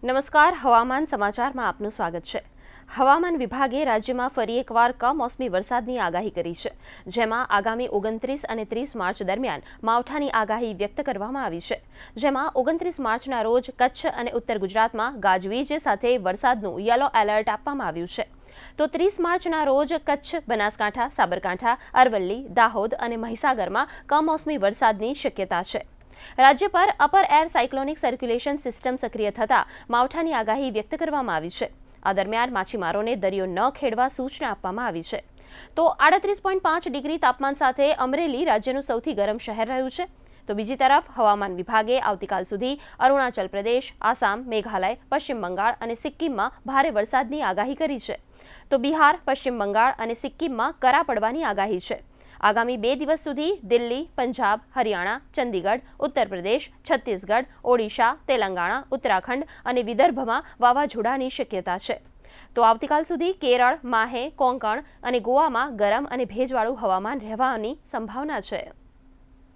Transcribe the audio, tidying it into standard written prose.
નમસ્કાર, હવામાન સમાચારમાં આપનું સ્વાગત છે। હવામાન વિભાગે રાજ્યમાં ફરી એકવાર કમોસમી વરસાદની આગાહી કરી છે, જેમાં આગામી 29 અને 30 માર્ચ દરમિયાન માવઠાની આગાહી વ્યક્ત કરવામાં આવી છે, જેમાં 29 માર્ચના રોજ કચ્છ અને ઉત્તર ગુજરાતમાં ગાજવીજ સાથે વરસાદનું યલો એલર્ટ આપવામાં આવ્યું છે। તો 30 માર્ચના રોજ કચ્છ, બનાસકાંઠા, સાબરકાંઠા, અરવલ્લી, દાહોદ અને મહીસાગરમાં કમોસમી વરસાદની શક્યતા છે। રાજ્ય પર upper air cyclonic circulation system સક્રિય થતા માવઠાની આગાહી વ્યક્ત કરવામાં આવી છે। આ દરમિયાન માછીમારોને દરિયો ન ખેડવા સૂચના આપવામાં આવી છે। તો 38.5 ડિગ્રી તાપમાન સાથે અમરેલી રાજ્યનું સૌથી ગરમ શહેર રહ્યું છે। તો બીજી તરફ હવામાન વિભાગે આવતીકાલ સુધી અરુણાચલ પ્રદેશ, આસામ, મેઘાલય, પશ્ચિમ બંગાળ અને સિક્કિમમાં ભારે વરસાદની આગાહી કરી છે। તો બિહાર, પશ્ચિમ બંગાળ અને સિક્કિમમાં કરા પડવાની આગાહી છે। આગામી 2 દિવસ સુધી દિલ્હી, પંજાબ, હરિયાણા, ચંદીગઢ, ઉત્તર પ્રદેશ, છત્તીસગઢ, ઓડિશા, તેલંગાણા, ઉત્તરાખંડ અને વિદર્ભમાં વાવાઝોડાની શક્યતા છે। તો આવતીકાલ સુધી કેરળ, માહે, કોંકણ અને ગોવામાં ગરમ અને ભેજવાળું હવામાન રહેવાની સંભાવના છે।